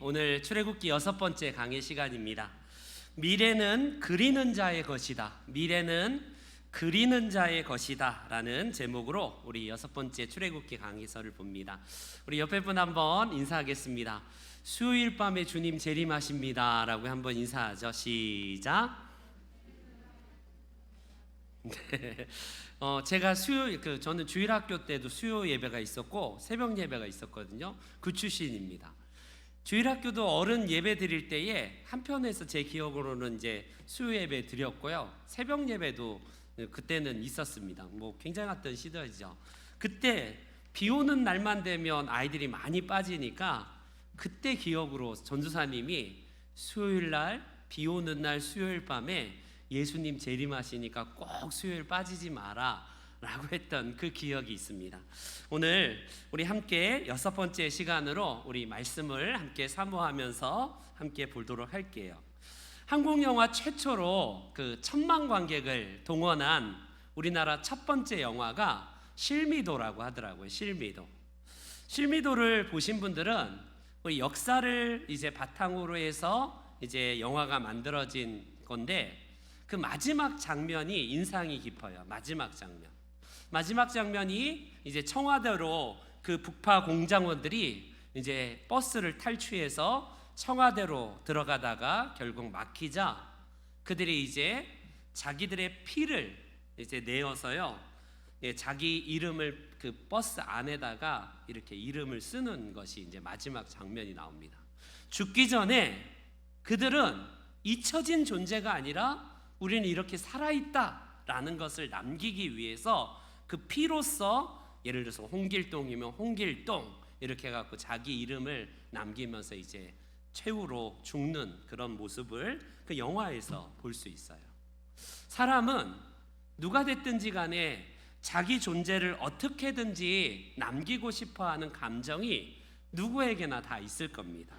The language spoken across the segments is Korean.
오늘 출애굽기 6번째 강의 시간입니다. 미래는 그리는 자의 것이다. 미래는 그리는 자의 것이다 라는 제목으로 우리 6번째 출애굽기 강의서를 봅니다. 우리 옆에 분 한번 인사하겠습니다. 수요일 밤에 주님 재림하십니다 라고 한번 인사하죠. 시작. 네. 제가 저는 주일학교 때도 수요 예배가 있었고 새벽 예배가 있었거든요. 그 출신입니다. 주일학교도 어른 예배 드릴 때에 한편에서 제 기억으로는 이제 수요 예배 드렸고요. 새벽 예배도 그때는 있었습니다. 뭐 굉장했던 시대죠. 그때 비 오는 날만 되면 아이들이 많이 빠지니까 그때 기억으로 전도사님이 수요일 날 비 오는 날 수요일 밤에 예수님 재림하시니까 꼭 수요일 빠지지 마라 라고 했던 그 기억이 있습니다. 오늘 우리 함께 6번째 시간으로 우리 말씀을 함께 사모하면서 함께 보도록 할게요. 한국 영화 최초로 그 1000만 관객을 동원한 우리나라 첫 번째 영화가 실미도라고 하더라고요. 실미도를 보신 분들은 우리 역사를 이제 바탕으로 해서 이제 영화가 만들어진 건데 그 마지막 장면이 인상이 깊어요. 마지막 장면이 이제 청와대로 그 북파 공장원들이 이제 버스를 탈취해서 청와대로 들어가다가 결국 막히자 그들이 이제 자기들의 피를 이제 내어서요, 자기 이름을 그 버스 안에다가 이렇게 이름을 쓰는 것이 이제 마지막 장면이 나옵니다. 죽기 전에 그들은 잊혀진 존재가 아니라 우리는 이렇게 살아있다라는 것을 남기기 위해서 그 피로써, 예를 들어서 홍길동이면 홍길동 이렇게 해갖고 자기 이름을 남기면서 이제 최후로 죽는 그런 모습을 그 영화에서 볼 수 있어요. 사람은 누가 됐든지 간에 자기 존재를 어떻게든지 남기고 싶어하는 감정이 누구에게나 다 있을 겁니다.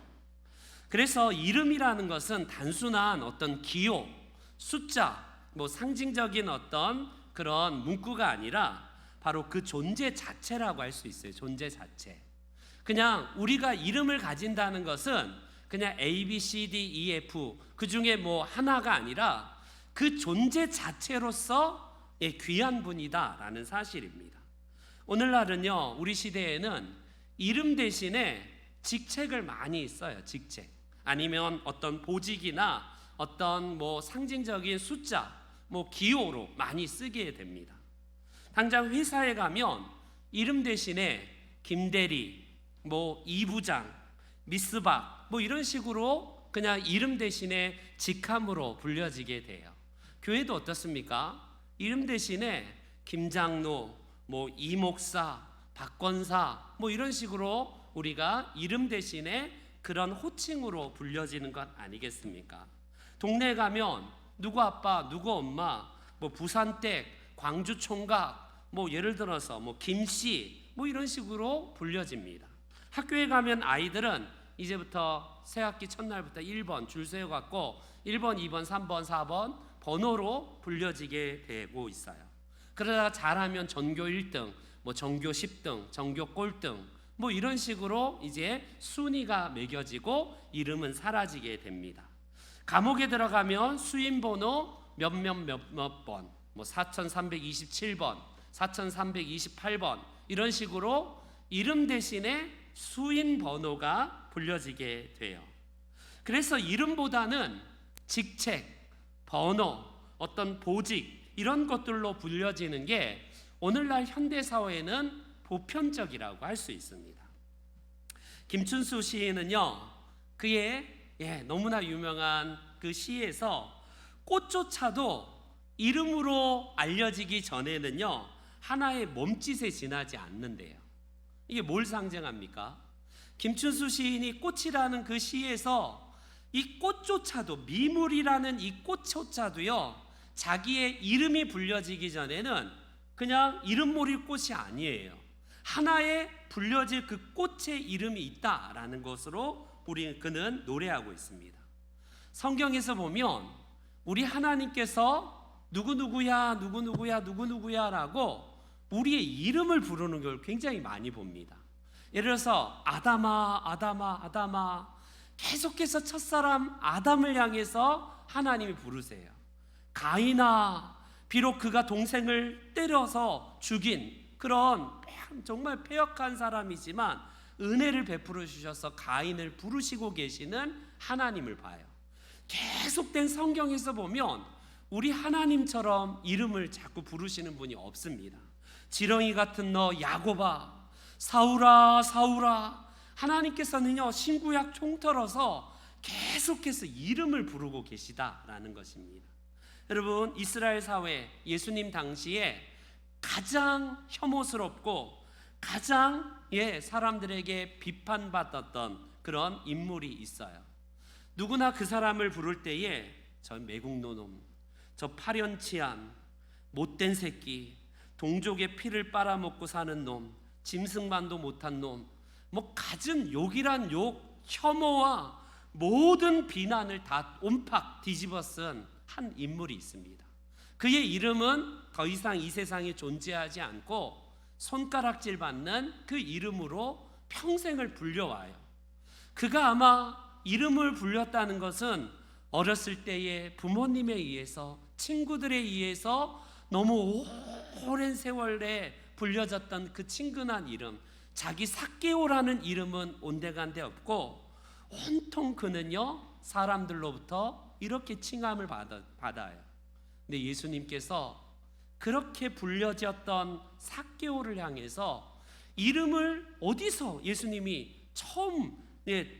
그래서 이름이라는 것은 단순한 어떤 기호, 숫자, 뭐 상징적인 어떤 그런 문구가 아니라 바로 그 존재 자체라고 할 수 있어요. 존재 자체. 그냥 우리가 이름을 가진다는 것은 그냥 A, B, C, D, E, F 그 중에 뭐 하나가 아니라 그 존재 자체로서 귀한 분이다라는 사실입니다. 오늘날은요, 우리 시대에는 이름 대신에 직책을 많이 써요. 직책. 아니면 어떤 보직이나 어떤 뭐 상징적인 숫자, 뭐 기호로 많이 쓰게 됩니다. 당장 회사에 가면 이름 대신에 김대리, 뭐 이부장, 미스박 뭐 이런 식으로 그냥 이름 대신에 직함으로 불려지게 돼요. 교회도 어떻습니까? 이름 대신에 김장로, 뭐 이목사, 박권사 뭐 이런 식으로 우리가 이름 대신에 그런 호칭으로 불려지는 것 아니겠습니까? 동네에 가면 누구 아빠, 누구 엄마, 뭐 부산댁, 광주 총각, 뭐 예를 들어서 뭐 김씨, 뭐 이런 식으로 불려집니다. 학교에 가면 아이들은 이제부터 새학기 첫날부터 1번 줄 세워갖고 1번, 2번, 3번, 4번 번호로 불려지게 되고 있어요. 그러다가 잘하면 전교 1등, 뭐 전교 10등, 전교 꼴등, 뭐 이런 식으로 이제 순위가 매겨지고 이름은 사라지게 됩니다. 감옥에 들어가면 수임번호 몇몇 번, 뭐 4327번, 4328번 이런 식으로 이름 대신에 수임번호가 불려지게 돼요. 그래서 이름보다는 직책, 번호, 어떤 보직 이런 것들로 불려지는 게 오늘날 현대사회는 보편적이라고 할 수 있습니다. 김춘수 시인은요, 그의 너무나 유명한 그 시에서 꽃조차도 이름으로 알려지기 전에는요, 하나의 몸짓에 지나지 않는데요. 이게 뭘 상징합니까? 김춘수 시인이 꽃이라는 그 시에서 이 꽃조차도, 미물이라는 이 꽃조차도요, 자기의 이름이 불려지기 전에는 그냥 이름 모를 꽃이 아니에요. 하나의 불려질 그 꽃의 이름이 있다라는 것으로 그는 노래하고 있습니다. 성경에서 보면 우리 하나님께서 누구누구야 라고 우리의 이름을 부르는 걸 굉장히 많이 봅니다. 예를 들어서 아담아 계속해서 첫사람 아담을 향해서 하나님이 부르세요. 가인아, 비록 그가 동생을 때려서 죽인 그런 정말 패역한 사람이지만 은혜를 베풀어 주셔서 가인을 부르시고 계시는 하나님을 봐요. 계속된 성경에서 보면 우리 하나님처럼 이름을 자꾸 부르시는 분이 없습니다. 지렁이 같은 너 야곱아, 사울아 사울아. 하나님께서는요 신구약 총털어서 계속해서 이름을 부르고 계시다라는 것입니다. 여러분, 이스라엘 사회 예수님 당시에 가장 혐오스럽고 가장 사람들에게 비판받았던 그런 인물이 있어요. 누구나 그 사람을 부를 때에 저 매국노놈, 저 파렴치한 못된 새끼, 동족의 피를 빨아먹고 사는 놈, 짐승만도 못한 놈, 뭐 갖은 욕이란 욕, 혐오와 모든 비난을 다 온팍 뒤집어 쓴 한 인물이 있습니다. 그의 이름은 더 이상 이 세상에 존재하지 않고 손가락질 받는 그 이름으로 평생을 불려와요. 그가 아마 이름을 불렸다는 것은 어렸을 때에 부모님에 의해서, 친구들에 의해서 너무 오랜 세월에 불려졌던 그 친근한 이름, 자기 삭개오라는 이름은 온데간데 없고 온통 그는요 사람들로부터 이렇게 칭함을 받아요. 근데 예수님께서 그렇게 불려졌던 삭개오를 향해서 이름을 어디서 예수님이 처음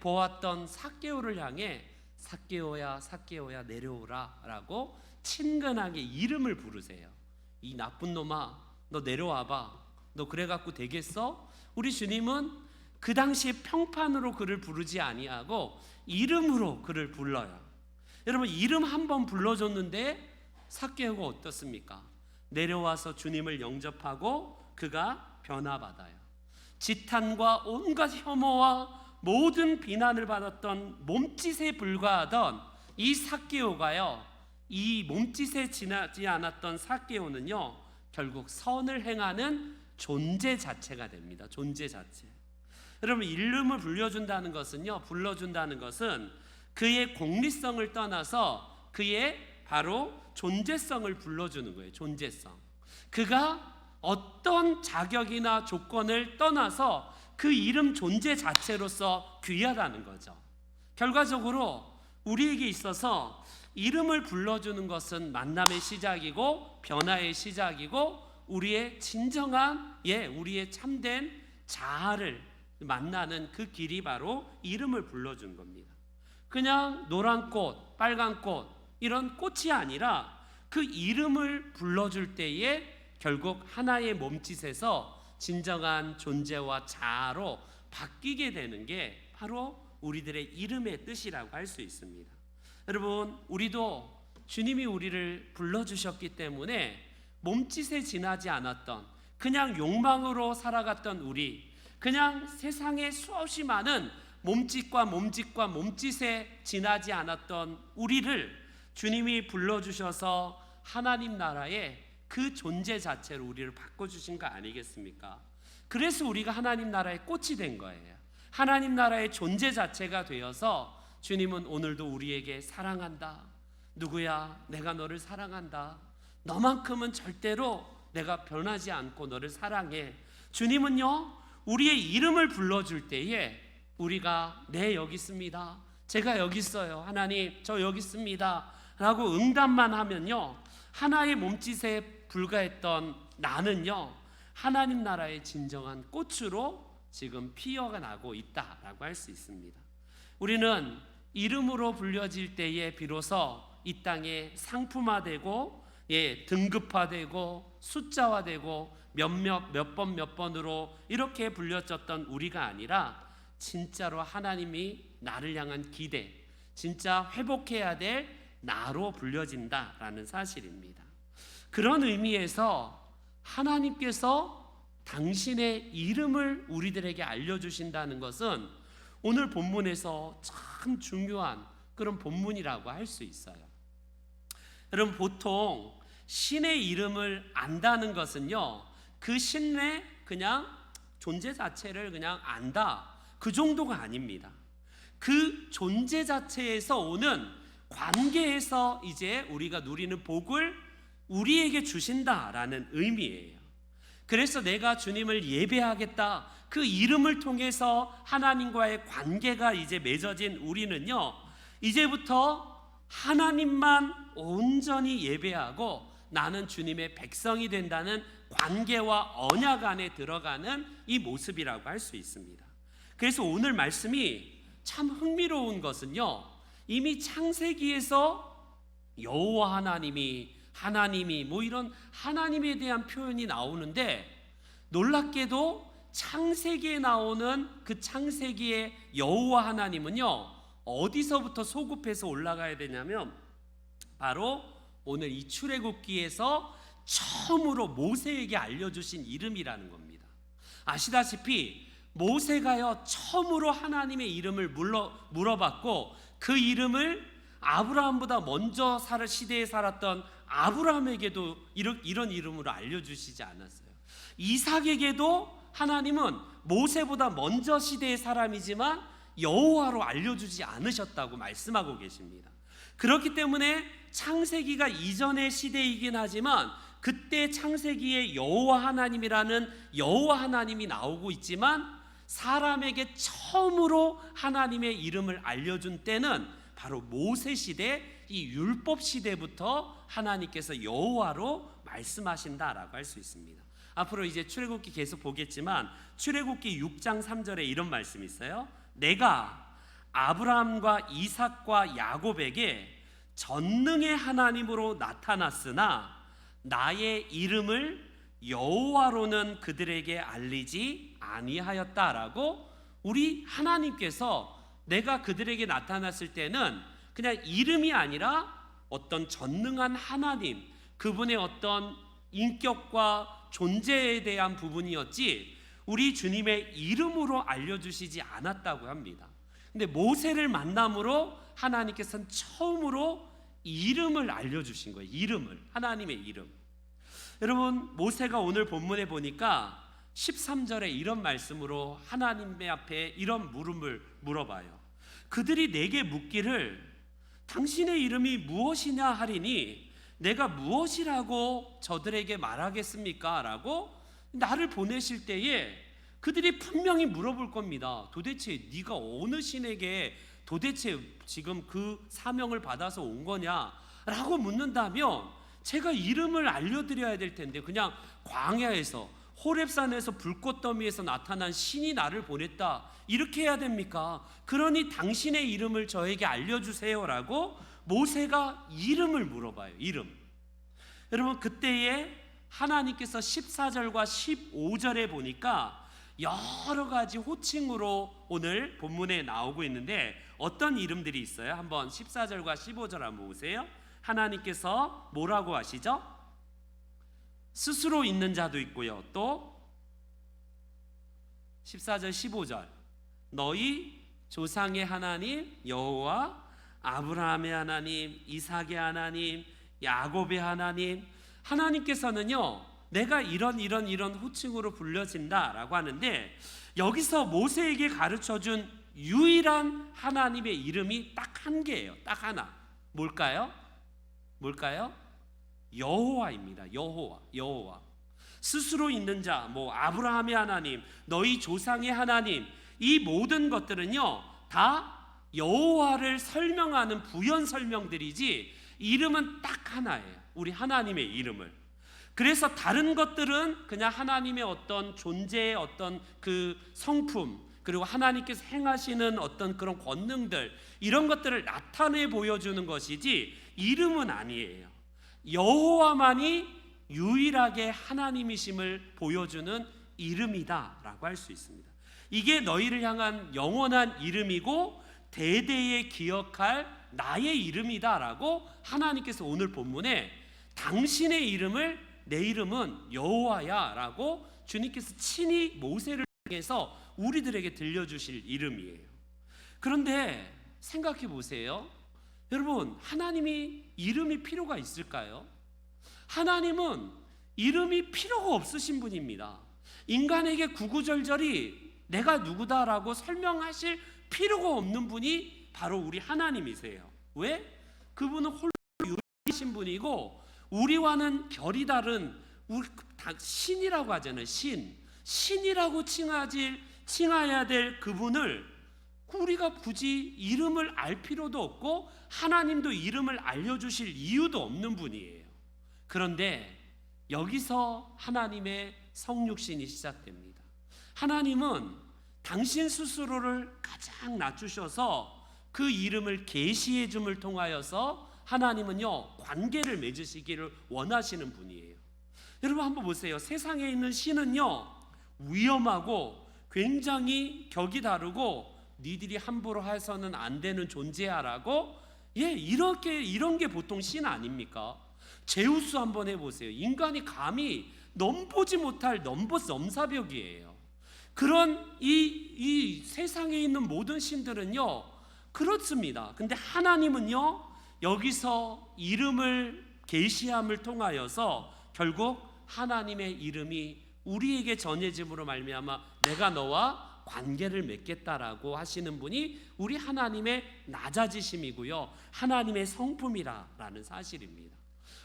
보았던 삭개오를 향해 삭개오야 삭개오야 내려오라 라고 친근하게 이름을 부르세요. 이 나쁜 놈아, 너 내려와봐. 너 그래갖고 되겠어? 우리 주님은 그 당시에 평판으로 그를 부르지 아니하고 이름으로 그를 불러요. 여러분, 이름 한번 불러줬는데 삭개오가 어떻습니까? 내려와서 주님을 영접하고 그가 변화받아요. 지탄과 온갖 혐오와 모든 비난을 받았던 몸짓에 불과하던 이 삭개오가요, 이 몸짓에 지나지 않았던 삭개오는요 결국 선을 행하는 존재 자체가 됩니다. 존재 자체. 여러분, 이름을 불러준다는 것은 그의 공리성을 떠나서 그의 바로 존재성을 불러주는 거예요. 존재성. 그가 어떤 자격이나 조건을 떠나서 그 이름 존재 자체로서 귀하다는 거죠. 결과적으로 우리에게 있어서 이름을 불러주는 것은 만남의 시작이고 변화의 시작이고 우리의 진정한 우리의 참된 자아를 만나는 그 길이 바로 이름을 불러준 겁니다. 그냥 노란 꽃, 빨간 꽃 이런 꽃이 아니라 그 이름을 불러줄 때에 결국 하나의 몸짓에서 진정한 존재와 자아로 바뀌게 되는 게 바로 우리들의 이름의 뜻이라고 할 수 있습니다. 여러분, 우리도 주님이 우리를 불러주셨기 때문에 몸짓에 지나지 않았던, 그냥 욕망으로 살아갔던 우리, 그냥 세상에 수없이 많은 몸짓에 지나지 않았던 우리를 주님이 불러주셔서 하나님 나라의 그 존재 자체로 우리를 바꿔주신 거 아니겠습니까? 그래서 우리가 하나님 나라의 꽃이 된 거예요. 하나님 나라의 존재 자체가 되어서 주님은 오늘도 우리에게 사랑한다. 누구야? 내가 너를 사랑한다. 너만큼은 절대로 내가 변하지 않고 너를 사랑해. 주님은요, 우리의 이름을 불러줄 때에 우리가 네, 여기 있습니다. 제가 여기 있어요. 하나님, 저 여기 있습니다. 라고 응답만 하면요, 하나의 몸짓에 불과했던 나는요, 하나님 나라의 진정한 꽃으로 지금 피어나고 있다라고 할 수 있습니다. 우리는 이름으로 불려질 때에 비로소 이 땅에 상품화되고 등급화되고 숫자화되고 몇 번으로 이렇게 불려졌던 우리가 아니라 진짜로 하나님이 나를 향한 기대, 진짜 회복해야 될 나로 불려진다라는 사실입니다. 그런 의미에서 하나님께서 당신의 이름을 우리들에게 알려주신다는 것은 오늘 본문에서 참 중요한 그런 본문이라고 할 수 있어요. 여러분, 보통 신의 이름을 안다는 것은요, 그 신의 그냥 존재 자체를 그냥 안다, 그 정도가 아닙니다. 그 존재 자체에서 오는 관계에서 이제 우리가 누리는 복을 우리에게 주신다라는 의미예요. 그래서 내가 주님을 예배하겠다, 그 이름을 통해서 하나님과의 관계가 이제 맺어진 우리는요, 이제부터 하나님만 온전히 예배하고 나는 주님의 백성이 된다는 관계와 언약 안에 들어가는 이 모습이라고 할 수 있습니다. 그래서 오늘 말씀이 참 흥미로운 것은요, 이미 창세기에서 여호와 하나님이 뭐 이런 하나님에 대한 표현이 나오는데, 놀랍게도 창세기에 나오는 그 창세기의 여호와 하나님은요, 어디서부터 소급해서 올라가야 되냐면 바로 오늘 이 출애굽기에서 처음으로 모세에게 알려주신 이름이라는 겁니다. 아시다시피 모세가요, 처음으로 하나님의 이름을 물어봤고, 그 이름을 아브라함보다 먼저 시대에 살았던 아브라함에게도 이런 이름으로 알려주시지 않았어요. 이삭에게도 하나님은 모세보다 먼저 시대의 사람이지만 여호와로 알려주지 않으셨다고 말씀하고 계십니다. 그렇기 때문에 창세기가 이전의 시대이긴 하지만 그때 창세기에 여호와 하나님이라는 여호와 하나님이 나오고 있지만, 사람에게 처음으로 하나님의 이름을 알려준 때는 바로 모세 시대, 이 율법 시대부터 하나님께서 여호와로 말씀하신다라고 할 수 있습니다. 앞으로 이제 출애굽기 계속 보겠지만 출애굽기 6장 3절에 이런 말씀이 있어요. 내가 아브라함과 이삭과 야곱에게 전능의 하나님으로 나타났으나 나의 이름을 여호와로는 그들에게 알리지 아니하였다라고, 우리 하나님께서 내가 그들에게 나타났을 때는 그냥 이름이 아니라 어떤 전능한 하나님, 그분의 어떤 인격과 존재에 대한 부분이었지 우리 주님의 이름으로 알려주시지 않았다고 합니다. 근데 모세를 만남으로 하나님께서는 처음으로 이름을 알려주신 거예요. 이름을, 하나님의 이름. 여러분, 모세가 오늘 본문에 보니까 13절에 이런 말씀으로 하나님의 앞에 이런 물음을 물어봐요. 그들이 내게 묻기를 당신의 이름이 무엇이냐 하리니 내가 무엇이라고 저들에게 말하겠습니까? 라고 나를 보내실 때에 그들이 분명히 물어볼 겁니다. 도대체 네가 어느 신에게 도대체 지금 그 사명을 받아서 온 거냐? 라고 묻는다면 제가 이름을 알려드려야 될 텐데, 그냥 광야에서 호렙산에서 불꽃더미에서 나타난 신이 나를 보냈다, 이렇게 해야 됩니까? 그러니 당신의 이름을 저에게 알려주세요라고 모세가 이름을 물어봐요. 이름. 여러분, 그때에 하나님께서 14절과 15절에 보니까 여러 가지 호칭으로 오늘 본문에 나오고 있는데 어떤 이름들이 있어요? 한번 14절과 15절 한번 보세요. 하나님께서 뭐라고 하시죠? 스스로 있는 자도 있고요. 또 14절 15절 너희 조상의 하나님 여호와, 아브라함의 하나님, 이삭의 하나님, 야곱의 하나님. 하나님께서는요, 내가 이런 호칭으로 불려진다라고 하는데, 여기서 모세에게 가르쳐준 유일한 하나님의 이름이 딱 한 개예요. 딱 하나. 뭘까요? 여호와입니다. 여호와. 스스로 있는 자, 뭐 아브라함의 하나님, 너희 조상의 하나님, 이 모든 것들은요 다 여호와를 설명하는 부연 설명들이지 이름은 딱 하나예요. 우리 하나님의 이름을. 그래서 다른 것들은 그냥 하나님의 어떤 존재의 어떤 그 성품, 그리고 하나님께서 행하시는 어떤 그런 권능들, 이런 것들을 나타내 보여주는 것이지 이름은 아니에요. 여호와만이 유일하게 하나님이심을 보여주는 이름이다라고 할 수 있습니다. 이게 너희를 향한 영원한 이름이고 대대에 기억할 나의 이름이다라고 하나님께서 오늘 본문에 당신의 이름을 내 이름은 여호와야 라고 주님께서 친히 모세를 통해서 우리들에게 들려주실 이름이에요. 그런데 생각해 보세요. 여러분, 하나님이 이름이 필요가 있을까요? 하나님은 이름이 필요가 없으신 분입니다. 인간에게 구구절절히 내가 누구다라고 설명하실 필요가 없는 분이 바로 우리 하나님이세요. 왜? 그분은 홀로 유일하신 분이고 우리와는 결이 다른 신이라고 하잖아요. 신이라고 칭해야 될 그분을 우리가 굳이 이름을 알 필요도 없고 하나님도 이름을 알려주실 이유도 없는 분이에요. 그런데 여기서 하나님의 성육신이 시작됩니다. 하나님은 당신 스스로를 가장 낮추셔서 그 이름을 계시해 줌을 통하여서 하나님은요 관계를 맺으시기를 원하시는 분이에요. 여러분 한번 보세요. 세상에 있는 신은요 위험하고 굉장히 격이 다르고 니들이 함부로 해서는 안 되는 존재야라고 이런 게 보통 신 아닙니까? 제우스 한번 해보세요. 인간이 감히 넘보지 못할 넘사벽이에요. 그런 이 세상에 있는 모든 신들은요 그렇습니다. 근데 하나님은요 여기서 이름을 계시함을 통하여서 결국 하나님의 이름이 우리에게 전해짐으로 말미암아 내가 너와 관계를 맺겠다라고 하시는 분이 우리 하나님의 낮아지심이고요 하나님의 성품이라는 사실입니다.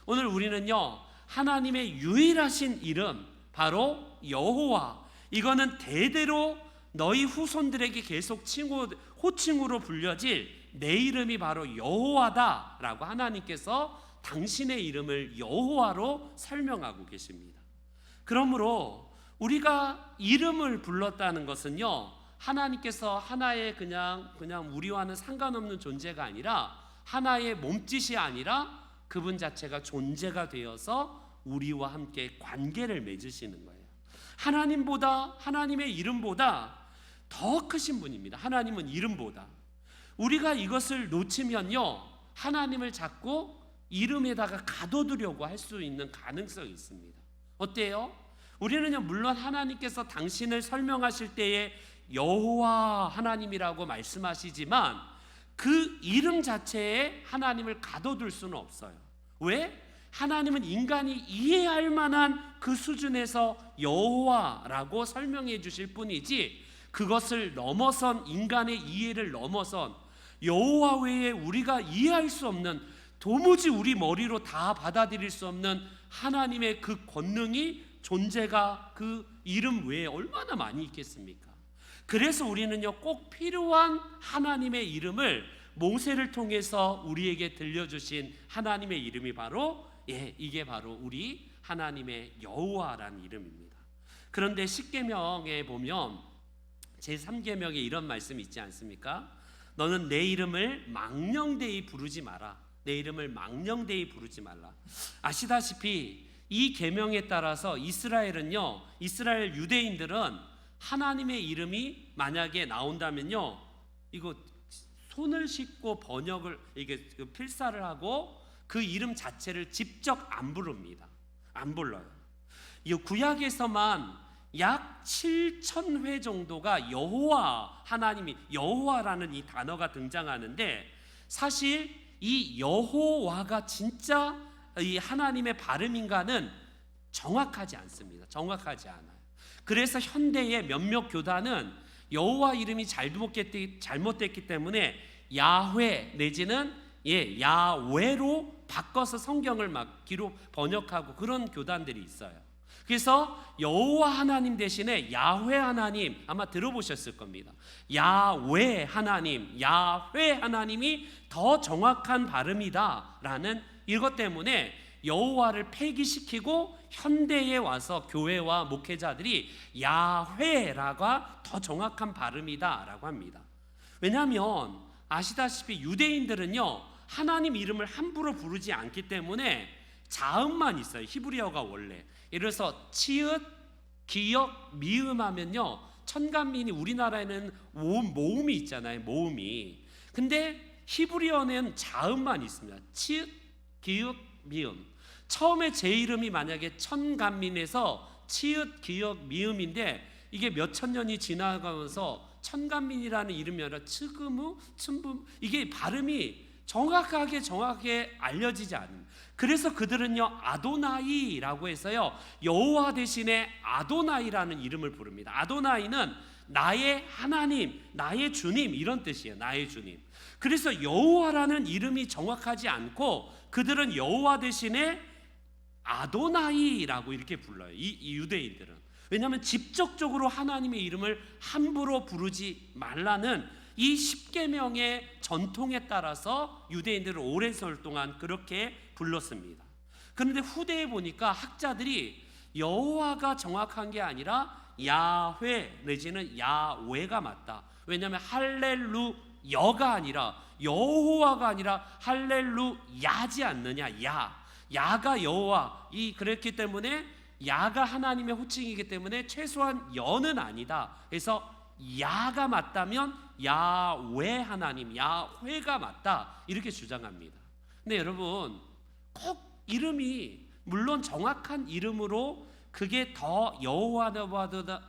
오늘 우리는요 하나님의 유일하신 이름 바로 여호와, 이거는 대대로 너희 후손들에게 계속 호칭으로 불려질 내 이름이 바로 여호와다라고 하나님께서 당신의 이름을 여호와로 설명하고 계십니다. 그러므로 우리가 이름을 불렀다는 것은요 하나님께서 하나의 그냥 우리와는 상관없는 존재가 아니라 하나의 몸짓이 아니라 그분 자체가 존재가 되어서 우리와 함께 관계를 맺으시는 거예요. 하나님의 이름보다 더 크신 분입니다. 하나님은 이름보다. 우리가 이것을 놓치면요 하나님을 자꾸 이름에다가 가둬두려고 할 수 있는 가능성이 있습니다. 어때요? 우리는요 물론 하나님께서 당신을 설명하실 때에 여호와 하나님이라고 말씀하시지만 그 이름 자체에 하나님을 가둬둘 수는 없어요. 왜? 하나님은 인간이 이해할 만한 그 수준에서 여호와라고 설명해 주실 뿐이지 그것을 넘어선 인간의 이해를 넘어선 여호와 외에 우리가 이해할 수 없는 도무지 우리 머리로 다 받아들일 수 없는 하나님의 그 권능이 존재가 그 이름 외에 얼마나 많이 있겠습니까? 그래서 우리는요 꼭 필요한 하나님의 이름을 모세를 통해서 우리에게 들려주신 하나님의 이름이 바로 이게 바로 우리 하나님의 여호와라는 이름입니다. 그런데 십계명에 보면 제3계명에 이런 말씀이 있지 않습니까? 너는 내 이름을 망령되이 부르지 마라. 내 이름을 망령되이 부르지 말라. 아시다시피 이 계명에 따라서 이스라엘 유대인들은 하나님의 이름이 만약에 나온다면요 이거 손을 씻고 번역을 필사를 하고 그 이름 자체를 직접 안 부릅니다. 안 불러요. 이 구약에서만 약 7,000회 정도가 여호와라는 이 단어가 등장하는데 사실 이 여호와가 진짜 이 하나님의 발음인가는 정확하지 않습니다. 정확하지 않아요. 그래서 현대의 몇몇 교단은 여호와 이름이 잘못됐기 때문에 야훼 내지는 야외로 바꿔서 성경을 막 번역하고 그런 교단들이 있어요. 그래서 여호와 하나님 대신에 야훼 하나님 아마 들어보셨을 겁니다. 야훼 하나님이 더 정확한 발음이다라는 이것 때문에 여호와를 폐기시키고 현대에 와서 교회와 목회자들이 야훼라가 더 정확한 발음이다라고 합니다. 왜냐하면 아시다시피 유대인들은요 하나님 이름을 함부로 부르지 않기 때문에 자음만 있어요. 히브리어가 원래. 예를 들어서 치읓, 기역, 미음 하면요 천간민이 우리나라에는 모음이 있잖아요. 모음이. 근데 히브리어는 자음만 있습니다. 치읓, 기역, 미음. 처음에 제 이름이 만약에 천간민에서 치읓, 기역, 미음인데 이게 몇천 년이 지나가면서 천간민이라는 이름이 아니라 츠그무, 춘붐 이게 발음이 정확하게 알려지지 않습니다. 그래서 그들은요 아도나이라고 해서요 여호와 대신에 아도나이라는 이름을 부릅니다. 아도나이는 나의 하나님, 나의 주님 이런 뜻이에요. 나의 주님. 그래서 여호와라는 이름이 정확하지 않고 그들은 여호와 대신에 아도나이라고 이렇게 불러요. 이 유대인들은. 왜냐하면 직접적으로 하나님의 이름을 함부로 부르지 말라는 이 십계명의 전통에 따라서 유대인들은 오랜 동안 그렇게 불렀습니다. 그런데 후대에 보니까 학자들이 여호와가 정확한 게 아니라 야훼 내지는 야외가 맞다. 왜냐하면 할렐루야가 아니라 여호와가 아니라 할렐루야지 않느냐. 야가 여호와. 그렇기 때문에 야가 하나님의 호칭이기 때문에 최소한 여는 아니다. 그래서 야가 맞다면 야외 하나님, 야훼가 맞다 이렇게 주장합니다. 근데 여러분 꼭 이름이 물론 정확한 이름으로 그게 더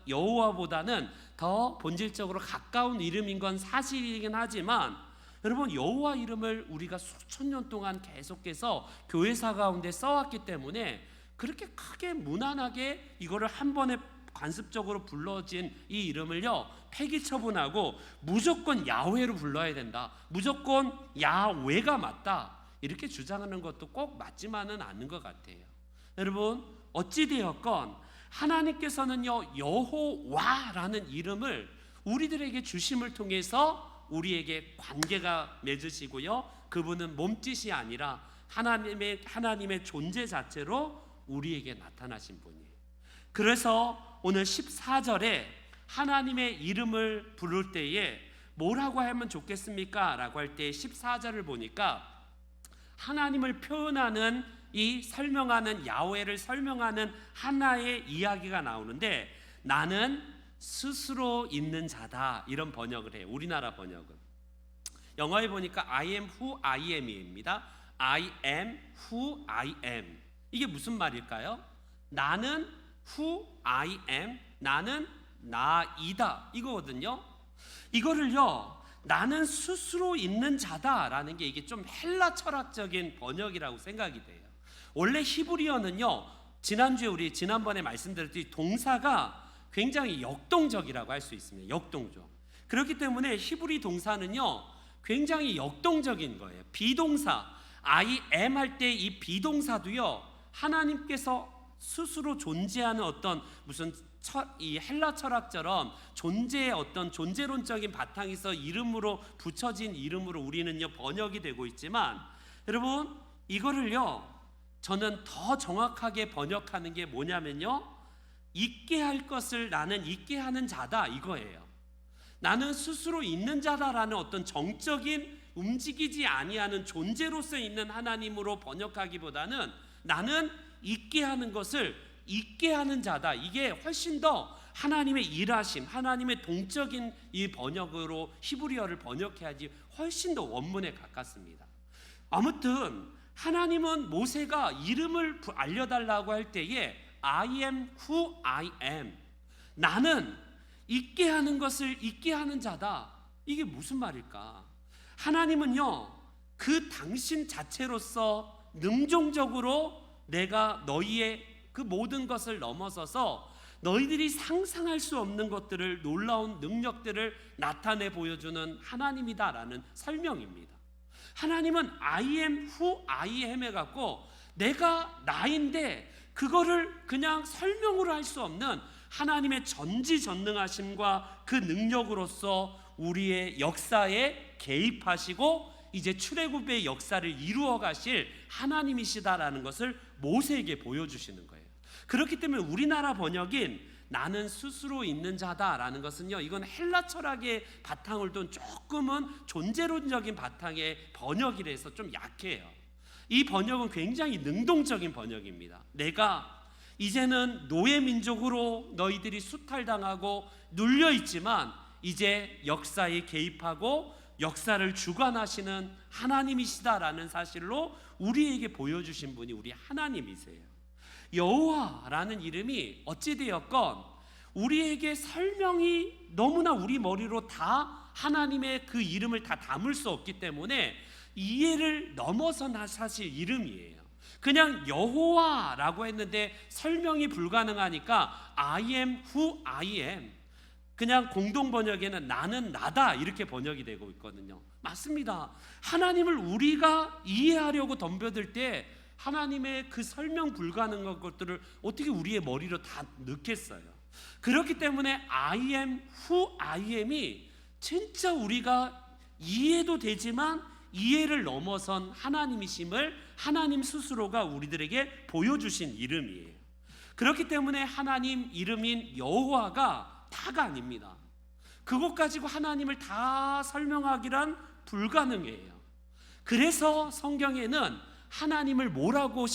여호와보다는 더 본질적으로 가까운 이름인 건 사실이긴 하지만 여러분 여호와 이름을 우리가 수천 년 동안 계속해서 교회사 가운데 써왔기 때문에 그렇게 크게 무난하게 이거를 한 번에 관습적으로 불러진 이 이름을요 폐기 처분하고 무조건 야훼로 불러야 된다, 무조건 야외가 맞다 이렇게 주장하는 것도 꼭 맞지만은 않는 것 같아요. 여러분 어찌되었건 하나님께서는요 여호와라는 이름을 우리들에게 주심을 통해서 우리에게 관계가 맺으시고요 그분은 몸짓이 아니라 하나님의 존재 자체로 우리에게 나타나신 분이에요. 그래서 오늘 14절에 하나님의 이름을 부를 때에 뭐라고 하면 좋겠습니까? 라고 할 때 14절을 보니까 하나님을 표현하는 이 설명하는 야훼를 설명하는 하나의 이야기가 나오는데 나는 스스로 있는 자다 이런 번역을 해요. 우리나라 번역은 영어에 보니까 I am who I am입니다. I am who I am. 이게 무슨 말일까요? 나는 who I am, 나는 나이다 이거거든요. 이거를요 나는 스스로 있는 자다라는 게 이게 좀 헬라 철학적인 번역이라고 생각이 돼요. 원래 히브리어는요 우리 지난번에 말씀드렸듯이 동사가 굉장히 역동적이라고 할 수 있습니다. 역동적. 그렇기 때문에 히브리 동사는요 굉장히 역동적인 거예요. 비동사 I am 할 때 이 비동사도요 하나님께서 스스로 존재하는 어떤 무슨 이 헬라 철학처럼 존재의 어떤 존재론적인 바탕에서 이름으로 붙여진 이름으로 우리는요 번역이 되고 있지만 여러분 이거를요 저는 더 정확하게 번역하는 게 뭐냐면요 있게 할 것을 나는 있게 하는 자다 이거예요. 나는 스스로 있는 자다라는 어떤 정적인 움직이지 아니하는 존재로서 있는 하나님으로 번역하기보다는 나는 있게 하는 것을 있게 하는 자다. 이게 훨씬 더 하나님의 일하심, 하나님의 동적인 이 번역으로 히브리어를 번역해야지 훨씬 더 원문에 가깝습니다. 아무튼 하나님은 모세가 이름을 알려달라고 할 때에 I am who I am. 나는 있게 하는 것을 있게 하는 자다. 이게 무슨 말일까? 하나님은요 그 당신 자체로서 능동적으로 내가 너희의 그 모든 것을 넘어서서 너희들이 상상할 수 없는 것들을 놀라운 능력들을 나타내 보여주는 하나님이다라는 설명입니다. 하나님은 I am who I am 해갖고 내가 나인데 그거를 그냥 설명으로 할 수 없는 하나님의 전지전능하심과 그 능력으로서 우리의 역사에 개입하시고 이제 출애굽의 역사를 이루어 가실 하나님이시다라는 것을 모세에게 보여주시는 거예요. 그렇기 때문에 우리나라 번역인 나는 스스로 있는 자다라는 것은요 이건 헬라 철학의 바탕을 둔 조금은 존재론적인 바탕의 번역이라서 좀 약해요. 이 번역은 굉장히 능동적인 번역입니다. 내가 이제는 노예 민족으로 너희들이 수탈당하고 눌려있지만 이제 역사에 개입하고 역사를 주관하시는 하나님이시다라는 사실로 우리에게 보여주신 분이 우리 하나님이세요. 여호와라는 이름이 어찌되었건 우리에게 설명이 너무나 우리 머리로 다 하나님의 그 이름을 다 담을 수 없기 때문에 이해를 넘어선 사실 이름이에요. 그냥 여호와라고 했는데 설명이 불가능하니까 I am who I am. 그냥 공동 번역에는 나는 나다 이렇게 번역이 되고 있거든요. 맞습니다. 하나님을 우리가 이해하려고 덤벼들 때 하나님의 그 설명 불가능한 것들을 어떻게 우리의 머리로 다 넣겠어요. 그렇기 때문에 I am who I am이 진짜 우리가 이해도 되지만 이해를 넘어선 하나님이심을 하나님 스스로가 우리들에게 보여주신 이름이에요. 그렇기 때문에 하나님 이름인 여호와가 다가 아닙니다. 그것 가지고 하나님을 다 설명하기란 불가능해요. 그래서 성경에는 하나님을 뭐라고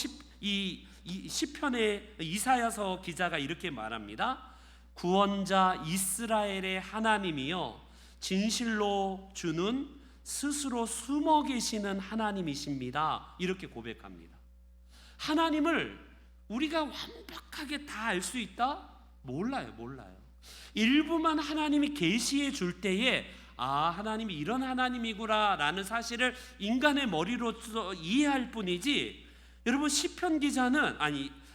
시편의 이사야서 기자가 이렇게 말합니다. 구원자 이스라엘의 하나님이여 진실로 주는 스스로 숨어 계시는 하나님이십니다. 이렇게 고백합니다. 하나님을 우리가 완벽하게 다 알 수 있다? 몰라요. 일부만 하나님이 계시해 줄 때에 하나님이 이런 하나님이구나 라는 사실을 인간의 머리로서 이해할 뿐이지, 여러분 시편 기자는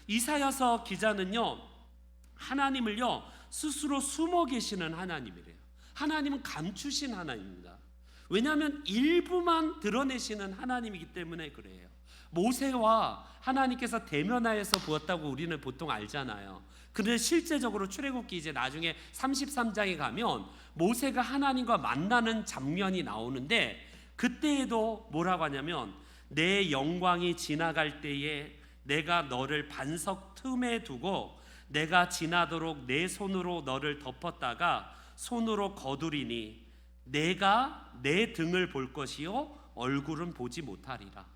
이사야서 기자는요 하나님을요 스스로 숨어 계시는 하나님이래요. 하나님은 감추신 하나님입니다. 왜냐하면 일부만 드러내시는 하나님이기 때문에 그래요. 모세와 하나님께서 대면하여서 부었다고 우리는 보통 알잖아요. 그런데 실제적으로 출애굽기 이제 나중에 33장에 가면 모세가 하나님과 만나는 장면이 나오는데, 그때에도 뭐라고 하냐면 내 영광이 지나갈 때에 내가 너를 반석 틈에 두고 내가 지나도록 내 손으로 너를 덮었다가 손으로 거두리니 내가 내 등을 볼 것이요 얼굴은 보지 못하리라.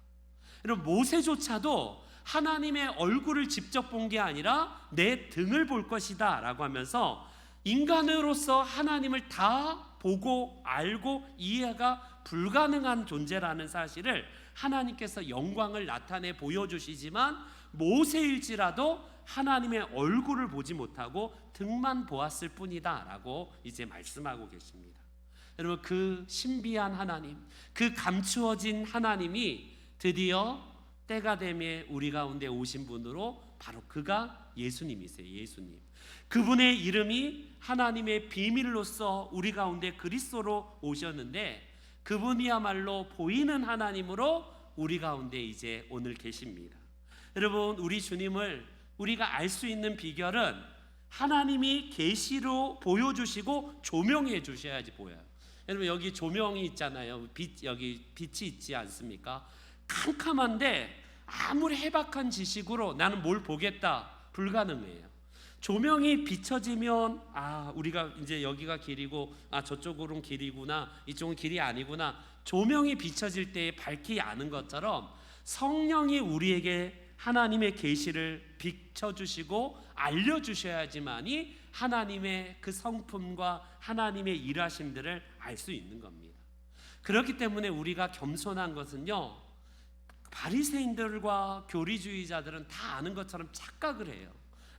여러분 모세조차도 하나님의 얼굴을 직접 본 게 아니라 내 등을 볼 것이다 라고 하면서 인간으로서 하나님을 다 보고 알고 이해가 불가능한 존재라는 사실을 하나님께서 영광을 나타내 보여주시지만 모세일지라도 하나님의 얼굴을 보지 못하고 등만 보았을 뿐이다 라고 이제 말씀하고 계십니다. 여러분 그 신비한 하나님, 그 감추어진 하나님이 드디어 때가 되매 우리 가운데 오신 분으로 바로 그가 예수님이세요. 예수님. 그분의 이름이 하나님의 비밀로서 우리 가운데 그리스도로 오셨는데, 그분이야말로 보이는 하나님으로 우리 가운데 이제 오늘 계십니다. 여러분 우리 주님을 우리가 알 수 있는 비결은 하나님이 계시로 보여주시고 조명해 주셔야지 보여요. 여러분 여기 조명이 있잖아요. 여기 빛이 있지 않습니까? 캄캄한데 아무리 해박한 지식으로 나는 뭘 보겠다 불가능해요. 조명이 비춰지면 우리가 이제 여기가 길이고 저쪽으로는 길이구나, 이쪽은 길이 아니구나. 조명이 비춰질 때 밝히 아는 것처럼 성령이 우리에게 하나님의 계시를 비춰주시고 알려주셔야지만이 하나님의 그 성품과 하나님의 일하심들을 알 수 있는 겁니다. 그렇기 때문에 우리가 겸손한 것은요, 바리새인들과 교리주의자들은 다 아는 것처럼 착각을 해요.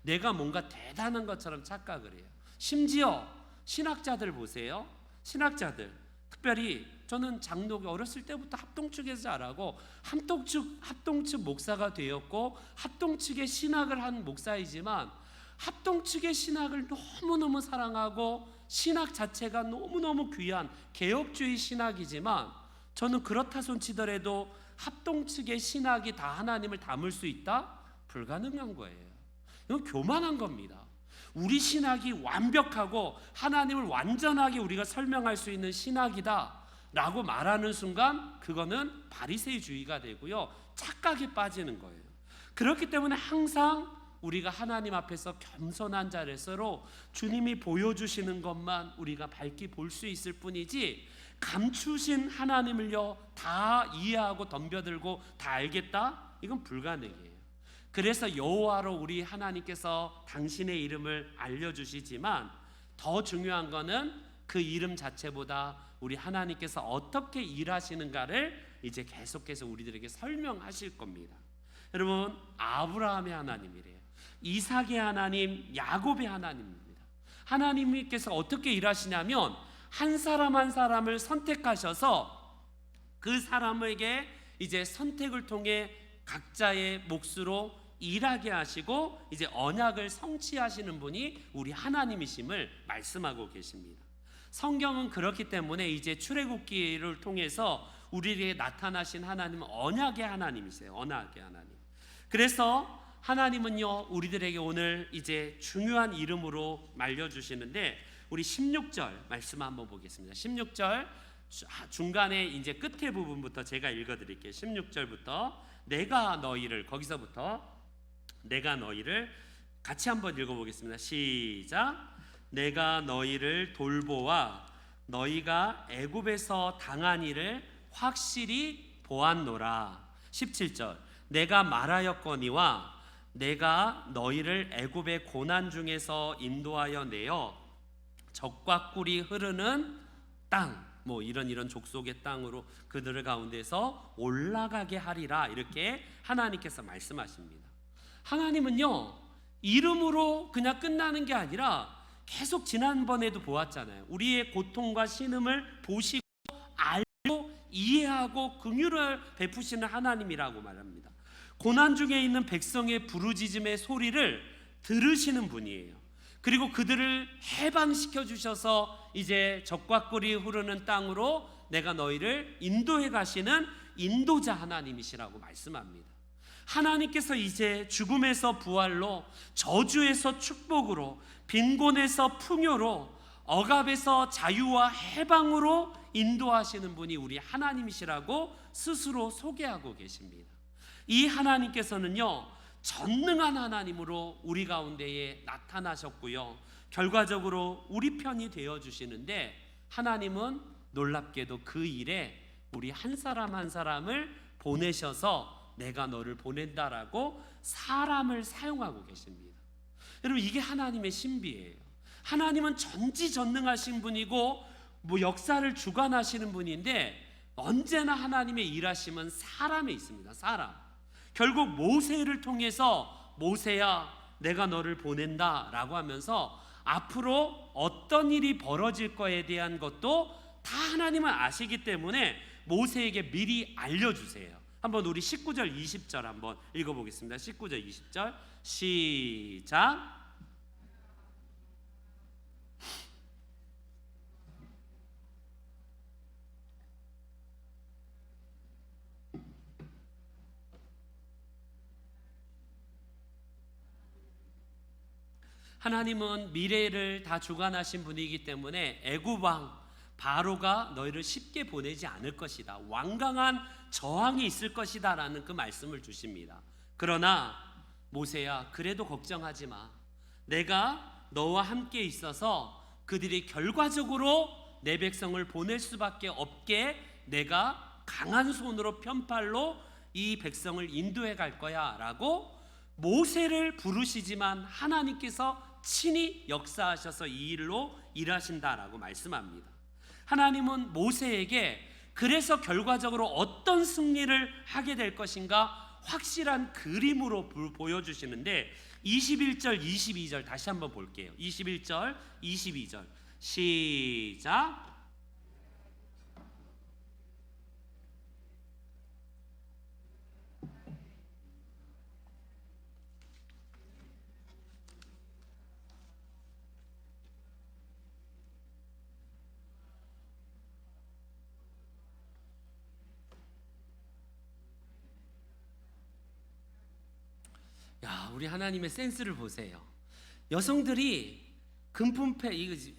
내가 뭔가 대단한 것처럼 착각을 해요. 심지어 신학자들 보세요. 신학자들, 특별히 저는 장로교 어렸을 때부터 합동측에서 자라고 합동측 목사가 되었고 합동측의 신학을 한 목사이지만, 합동측의 신학을 너무너무 사랑하고 신학 자체가 너무너무 귀한 개혁주의 신학이지만, 저는 그렇다 손치더라도 합동측의 신학이 다 하나님을 담을 수 있다? 불가능한 거예요. 이건 교만한 겁니다. 우리 신학이 완벽하고 하나님을 완전하게 우리가 설명할 수 있는 신학이다 라고 말하는 순간 그거는 바리새이주의가 되고요, 착각에 빠지는 거예요. 그렇기 때문에 항상 우리가 하나님 앞에서 겸손한 자세로 주님이 보여주시는 것만 우리가 밝히 볼 수 있을 뿐이지, 감추신 하나님을요 다 이해하고 덤벼들고 다 알겠다? 이건 불가능해요. 그래서 여호와로 우리 하나님께서 당신의 이름을 알려주시지만, 더 중요한 거는 그 이름 자체보다 우리 하나님께서 어떻게 일하시는가를 이제 계속해서 우리들에게 설명하실 겁니다. 여러분 아브라함의 하나님이래요. 이삭의 하나님, 야곱의 하나님입니다. 하나님께서 어떻게 일하시냐면 한 사람 한 사람을 선택하셔서 그 사람에게 이제 선택을 통해 각자의 몫으로 일하게 하시고 이제 언약을 성취하시는 분이 우리 하나님이심을 말씀하고 계십니다. 성경은 그렇기 때문에 이제 출애굽기를 통해서 우리에게 나타나신 하나님은 언약의 하나님이세요. 언약의 하나님. 그래서 하나님은요, 우리들에게 오늘 이제 중요한 이름으로 말려주시는데, 우리 16절 말씀 한번 보겠습니다. 16절 중간에 이제 끝에 부분부터 제가 읽어드릴게요. 16절부터 내가 너희를, 거기서부터 내가 너희를 같이 한번 읽어보겠습니다. 시작. 내가 너희를 돌보아 너희가 애굽에서 당한 일을 확실히 보았노라. 17절 내가 말하였거니와 내가 너희를 애굽의 고난 중에서 인도하여 내어 적과 꿀이 흐르는 땅, 뭐 이런 족속의 땅으로 그들을 가운데서 올라가게 하리라. 이렇게 하나님께서 말씀하십니다. 하나님은요, 이름으로 그냥 끝나는 게 아니라 계속 지난번에도 보았잖아요. 우리의 고통과 신음을 보시고 알고 이해하고 긍휼을 베푸시는 하나님이라고 말합니다. 고난 중에 있는 백성의 부르짖음의 소리를 들으시는 분이에요. 그리고 그들을 해방시켜 주셔서 이제 적과 꿀이 흐르는 땅으로 내가 너희를 인도해 가시는 인도자 하나님이시라고 말씀합니다. 하나님께서 이제 죽음에서 부활로, 저주에서 축복으로, 빈곤에서 풍요로, 억압에서 자유와 해방으로 인도하시는 분이 우리 하나님이시라고 스스로 소개하고 계십니다. 이 하나님께서는요, 전능한 하나님으로 우리 가운데에 나타나셨고요, 결과적으로 우리 편이 되어 주시는데, 하나님은 놀랍게도 그 일에 우리 한 사람 한 사람을 보내셔서 내가 너를 보낸다라고 사람을 사용하고 계십니다. 여러분, 이게 하나님의 신비예요. 하나님은 전지전능하신 분이고 뭐 역사를 주관하시는 분인데, 언제나 하나님의 일하심은 사람에 있습니다. 사람. 결국 모세를 통해서 모세야 내가 너를 보낸다 라고 하면서 앞으로 어떤 일이 벌어질 거에 대한 것도 다 하나님은 아시기 때문에 모세에게 미리 알려주세요. 한번 우리 19절 20절 한번 읽어보겠습니다. 19절 20절 시작. 하나님은 미래를 다 주관하신 분이기 때문에 애굽 왕 바로가 너희를 쉽게 보내지 않을 것이다, 완강한 저항이 있을 것이다 라는 그 말씀을 주십니다. 그러나 모세야, 그래도 걱정하지 마. 내가 너와 함께 있어서 그들이 결과적으로 내 백성을 보낼 수밖에 없게 내가 강한 손으로 편팔로 이 백성을 인도해 갈 거야 라고 모세를 부르시지만 하나님께서 친히 역사하셔서 이 일로 일하신다라고 말씀합니다. 하나님은 모세에게 그래서 결과적으로 어떤 승리를 하게 될 것인가 확실한 그림으로 보여주시는데, 21절 22절 다시 한번 볼게요. 21절 22절 시작. 야, 우리 하나님의 센스를 보세요. 여성들이 금품패,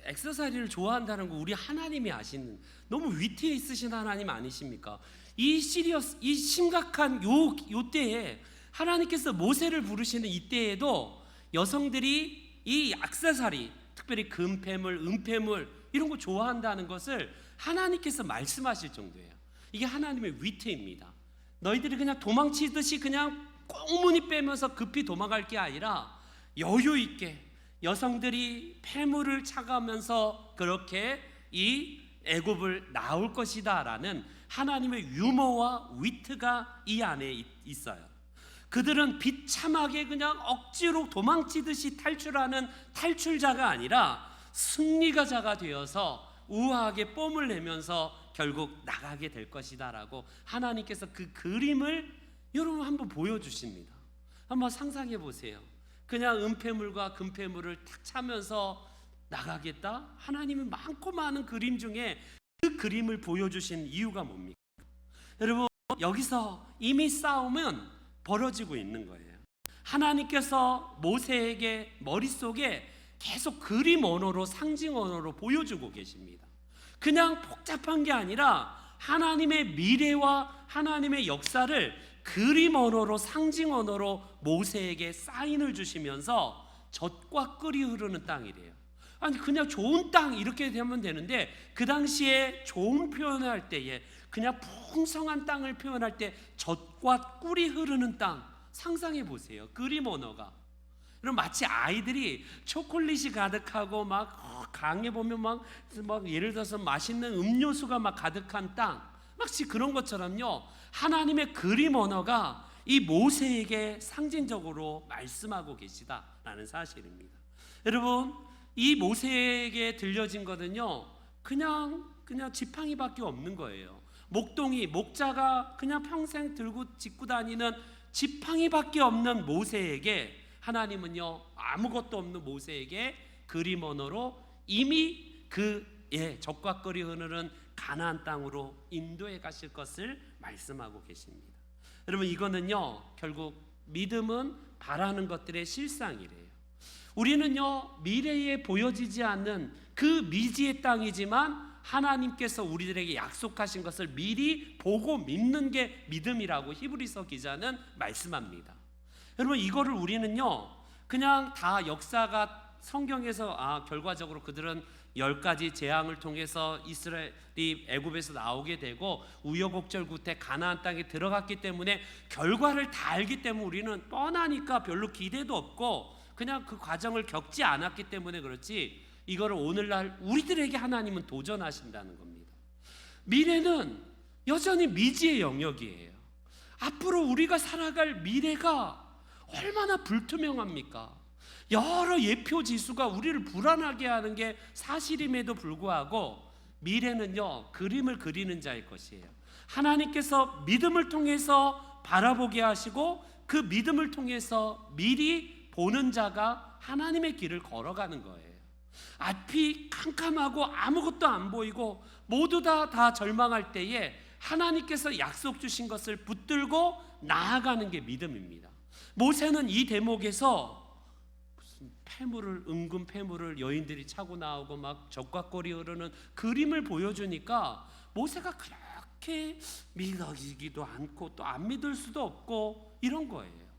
액세서리를 좋아한다는 거 우리 하나님이 아시는, 너무 위트에 있으신 하나님 아니십니까? 이 심각한 요 때에 하나님께서 모세를 부르시는 이때에도 여성들이 이 액세서리, 특별히 금패물, 은패물 이런 거 좋아한다는 것을 하나님께서 말씀하실 정도예요. 이게 하나님의 위트입니다. 너희들이 그냥 도망치듯이 그냥 꽁무니 빼면서 급히 도망갈 게 아니라 여유 있게 여성들이 폐물을 차가면서 그렇게 이 애굽을 나올 것이다라는 하나님의 유머와 위트가 이 안에 있어요. 그들은 비참하게 그냥 억지로 도망치듯이 탈출하는 탈출자가 아니라 승리가자가 되어서 우아하게 뽐을 내면서 결국 나가게 될 것이다라고 하나님께서 그 그림을 여러분 한번 보여주십니다. 한번 상상해 보세요. 그냥 은폐물과 금폐물을 탁 차면서 나가겠다? 하나님이 많고 많은 그림 중에 그 그림을 보여주신 이유가 뭡니까? 여러분, 여기서 이미 싸움은 벌어지고 있는 거예요. 하나님께서 모세에게 머릿속에 계속 그림 언어로, 상징 언어로 보여주고 계십니다. 그냥 복잡한 게 아니라 하나님의 미래와 하나님의 역사를 그림 언어로, 상징 언어로 모세에게 사인을 주시면서 젖과 꿀이 흐르는 땅이래요. 아니 그냥 좋은 땅 이렇게 되면 되는데, 그 당시에 좋은 표현을 할 때에 그냥 풍성한 땅을 표현할 때 젖과 꿀이 흐르는 땅 상상해 보세요. 그림 언어가. 그럼 마치 아이들이 초콜릿이 가득하고 막 강에 보면 막 예를 들어서 맛있는 음료수가 막 가득한 땅, 마치 그런 것처럼요, 하나님의 그림 언어가 이 모세에게 상징적으로 말씀하고 계시다라는 사실입니다. 여러분, 이 모세에게 들려진 거는요, 그냥 지팡이밖에 없는 거예요. 목동이, 목자가 그냥 평생 들고 짚고 다니는 지팡이밖에 없는 모세에게 하나님은요, 아무것도 없는 모세에게 그림 언어로 이미 젖과 꿀이 흐르는 가나안 땅으로 인도해 가실 것을 말씀하고 계십니다. 여러분, 이거는요, 결국 믿음은 바라는 것들의 실상이래요. 우리는요, 미래에 보여지지 않는 그 미지의 땅이지만 하나님께서 우리들에게 약속하신 것을 미리 보고 믿는 게 믿음이라고 히브리서 기자는 말씀합니다. 여러분, 이거를 우리는요, 그냥 다 역사가 성경에서 결과적으로 그들은 10가지 재앙을 통해서 이스라엘이 애굽에서 나오게 되고 우여곡절 끝에 가나안 땅에 들어갔기 때문에 결과를 다 알기 때문에 우리는 뻔하니까 별로 기대도 없고 그냥 그 과정을 겪지 않았기 때문에 그렇지, 이거를 오늘날 우리들에게 하나님은 도전하신다는 겁니다. 미래는 여전히 미지의 영역이에요. 앞으로 우리가 살아갈 미래가 얼마나 불투명합니까? 여러 예표 지수가 우리를 불안하게 하는 게 사실임에도 불구하고 미래는요, 그림을 그리는 자의 것이에요. 하나님께서 믿음을 통해서 바라보게 하시고 그 믿음을 통해서 미리 보는 자가 하나님의 길을 걸어가는 거예요. 앞이 캄캄하고 아무것도 안 보이고 모두 다 절망할 때에 하나님께서 약속 주신 것을 붙들고 나아가는 게 믿음입니다. 모세는 이 대목에서 무슨 은금 폐물을 여인들이 차고 나오고 막 젖과 꿀이 흐르는 그림을 보여주니까 모세가 그렇게 믿어지기도 않고 또 안 믿을 수도 없고 이런 거예요.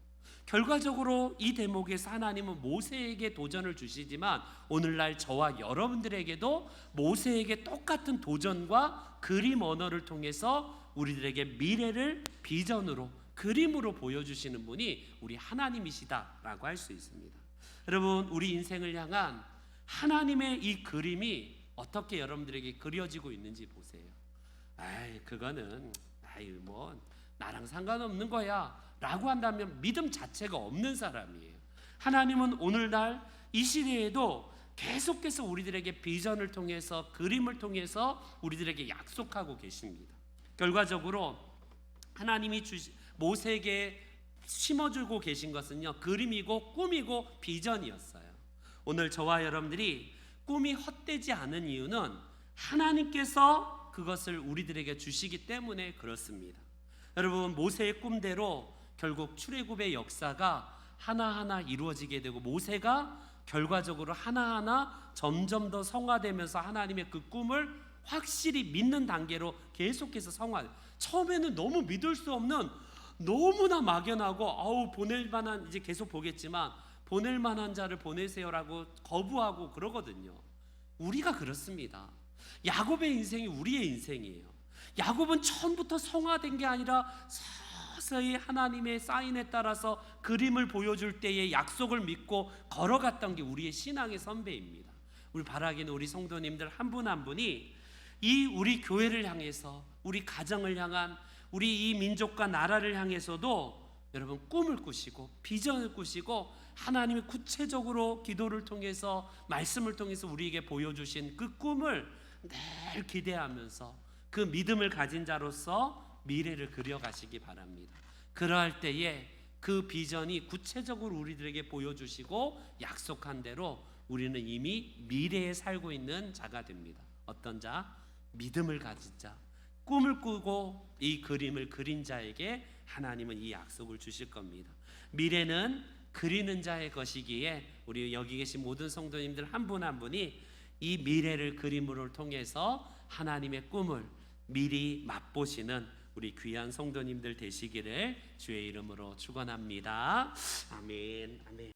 결과적으로 이 대목에서 하나님은 모세에게 도전을 주시지만 오늘날 저와 여러분들에게도 모세에게 똑같은 도전과 그림 언어를 통해서 우리들에게 미래를 비전으로, 그림으로 보여주시는 분이 우리 하나님이시다라고 할 수 있습니다. 여러분, 우리 인생을 향한 하나님의 이 그림이 어떻게 여러분들에게 그려지고 있는지 보세요. 그거는 나랑 상관없는 거야 라고 한다면 믿음 자체가 없는 사람이에요. 하나님은 오늘날 이 시대에도 계속해서 우리들에게 비전을 통해서, 그림을 통해서 우리들에게 약속하고 계십니다. 결과적으로 하나님이 모세에게 심어주고 계신 것은요, 그림이고 꿈이고 비전이었어요. 오늘 저와 여러분들이 꿈이 헛되지 않은 이유는 하나님께서 그것을 우리들에게 주시기 때문에 그렇습니다. 여러분, 모세의 꿈대로 결국 출애굽의 역사가 하나하나 이루어지게 되고 모세가 결과적으로 하나하나 점점 더 성화되면서 하나님의 그 꿈을 확실히 믿는 단계로 계속해서 처음에는 너무 믿을 수 없는, 너무나 막연하고 보낼 만한, 이제 계속 보겠지만 보낼 만한 자를 보내세요라고 거부하고 그러거든요. 우리가 그렇습니다. 야곱의 인생이 우리의 인생이에요. 야곱은 처음부터 성화된 게 아니라 서서히 하나님의 사인에 따라서 그림을 보여줄 때의 약속을 믿고 걸어갔던 게 우리의 신앙의 선배입니다. 우리 바라기는 우리 성도님들 한 분 한 분이 이 우리 교회를 향해서, 우리 가정을 향한, 우리 이 민족과 나라를 향해서도 여러분 꿈을 꾸시고 비전을 꾸시고 하나님이 구체적으로 기도를 통해서, 말씀을 통해서 우리에게 보여주신 그 꿈을 늘 기대하면서 그 믿음을 가진 자로서 미래를 그려가시기 바랍니다. 그러할 때에 그 비전이 구체적으로 우리들에게 보여주시고 약속한 대로 우리는 이미 미래에 살고 있는 자가 됩니다. 어떤 자? 믿음을 가진 자, 꿈을 꾸고 이 그림을 그린 자에게 하나님은 이 약속을 주실 겁니다. 미래는 그리는 자의 것이기에 우리 여기 계신 모든 성도님들 한 분 한 분이 이 미래를 그림으로 통해서 하나님의 꿈을 미리 맛보시는 우리 귀한 성도님들 되시기를 주의 이름으로 축원합니다. 아멘. 아멘.